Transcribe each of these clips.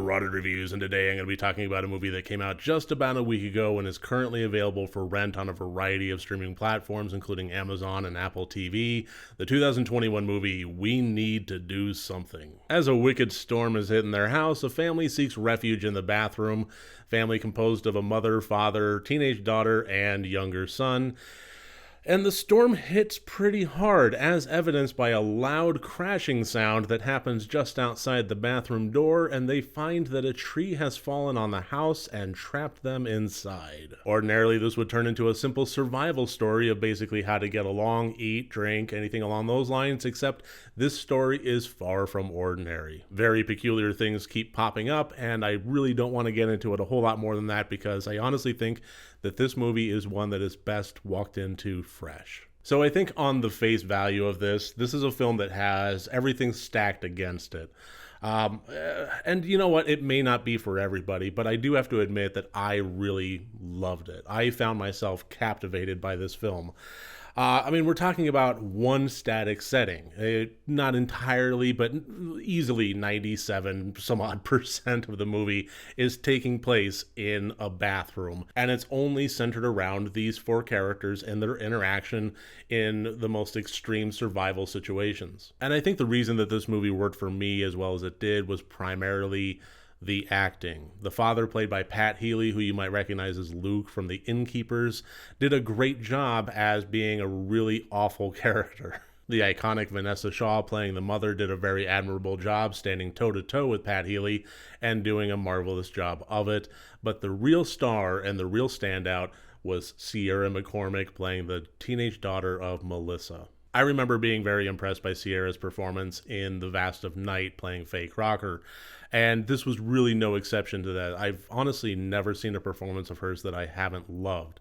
Rotted Reviews, and today I'm going to be talking about a movie that came out just about a week ago and is currently available for rent on a variety of streaming platforms, including Amazon and Apple TV, the 2021 movie We Need to Do Something. As a wicked storm is hitting their house, a family seeks refuge in the bathroom, family composed of a mother, father, teenage daughter, and younger son. And the storm hits pretty hard, as evidenced by a loud crashing sound that happens just outside the bathroom door, and they find that a tree has fallen on the house and trapped them inside. Ordinarily, this would turn into a simple survival story of basically how to get along, eat, drink, anything along those lines, except this story is far from ordinary. Very peculiar things keep popping up, and I really don't want to get into it a whole lot more than that because I honestly think that this movie is one that is best walked into fresh. So I think on the face value of this is a film that has everything stacked against it. And you know what? It may not be for everybody, but I do have to admit that I really loved it. I found myself captivated by this film. We're talking about one static setting. Not entirely, but easily 97 some odd percent of the movie is taking place in a bathroom. And it's only centered around these four characters and their interaction in the most extreme survival situations. And I think the reason that this movie worked for me as well as it did was primarily the acting. The father, played by Pat Healy, who you might recognize as Luke from The Innkeepers, did a great job as being a really awful character. The iconic Vanessa Shaw, playing the mother, did a very admirable job standing toe-to-toe with Pat Healy and doing a marvelous job of it. But the real star and the real standout was Sierra McCormick, playing the teenage daughter of Melissa. I remember being very impressed by Sierra's performance in The Vast of Night, playing Faye Crocker, and this was really no exception to that. I've honestly never seen a performance of hers that I haven't loved.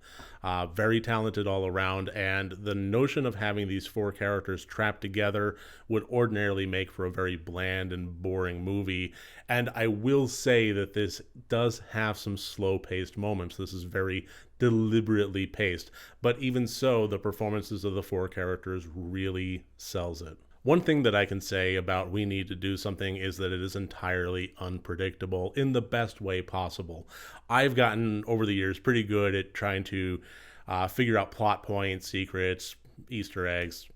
Very talented all around, and the notion of having these four characters trapped together would ordinarily make for a very bland and boring movie, and I will say that this does have some slow-paced moments. This is very deliberately paced, but even so, the performances of the four characters really sells it. One thing that I can say about We Need to Do Something is that it is entirely unpredictable in the best way possible. I've gotten, over the years, pretty good at trying to figure out plot points, secrets, Easter eggs,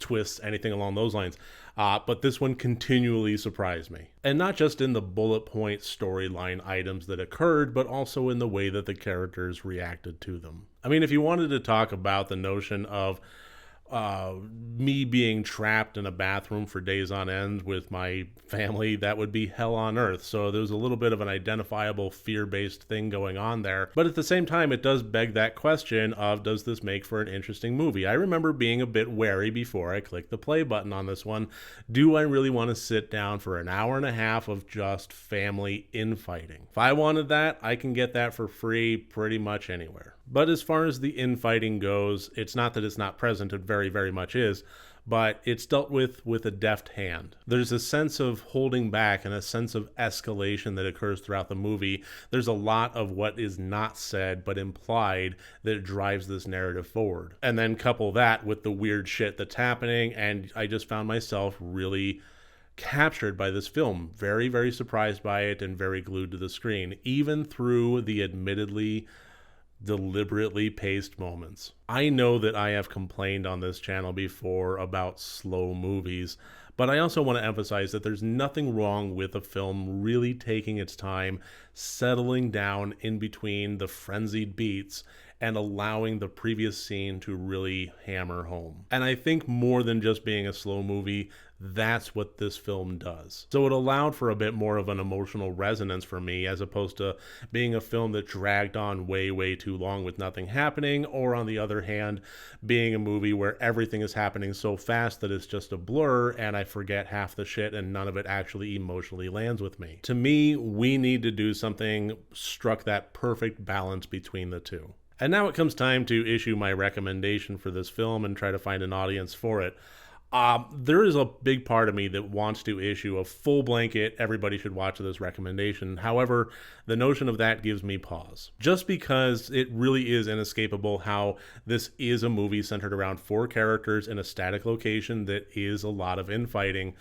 twists, anything along those lines. But this one continually surprised me. And not just in the bullet point storyline items that occurred, but also in the way that the characters reacted to them. I mean, if you wanted to talk about the notion of me being trapped in a bathroom for days on end with my family, that would be hell on earth. So there's a little bit of an identifiable fear-based thing going on there. But at the same time, it does beg that question of, does this make for an interesting movie? I remember being a bit wary before I clicked the play button on this one. Do I really want to sit down for an hour and a half of just family infighting? If I wanted that, I can get that for free pretty much anywhere. But as far as the infighting goes, it's not that it's not present, it very, very much is, but it's dealt with a deft hand. There's a sense of holding back and a sense of escalation that occurs throughout the movie. There's a lot of what is not said but implied that drives this narrative forward. And then couple that with the weird shit that's happening, and I just found myself really captured by this film. Very, very surprised by it and very glued to the screen, even through the admittedly deliberately paced moments. I know that I have complained on this channel before about slow movies, but I also want to emphasize that there's nothing wrong with a film really taking its time, settling down in between the frenzied beats and allowing the previous scene to really hammer home. And I think more than just being a slow movie, that's what this film does. So it allowed for a bit more of an emotional resonance for me, as opposed to being a film that dragged on way, way too long with nothing happening, or on the other hand, being a movie where everything is happening so fast that it's just a blur and I forget half the shit and none of it actually emotionally lands with me. To me, We Need to Do Something struck that perfect balance between the two. And now it comes time to issue my recommendation for this film and try to find an audience for it. There is a big part of me that wants to issue a full blanket, everybody should watch this recommendation. However, the notion of that gives me pause. Just because it really is inescapable how this is a movie centered around four characters in a static location that is a lot of infighting.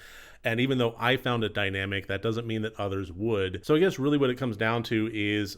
And even though I found it dynamic, that doesn't mean that others would. So I guess really what it comes down to is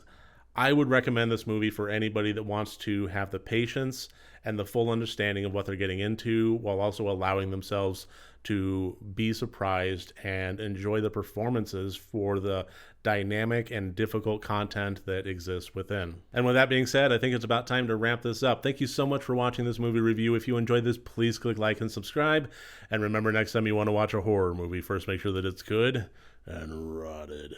I would recommend this movie for anybody that wants to have the patience and the full understanding of what they're getting into, while also allowing themselves to be surprised and enjoy the performances for the dynamic and difficult content that exists within. And with that being said, I think it's about time to wrap this up. Thank you so much for watching this movie review. If you enjoyed this, please click like and subscribe. And remember, next time you want to watch a horror movie, first make sure that it's good and rotted.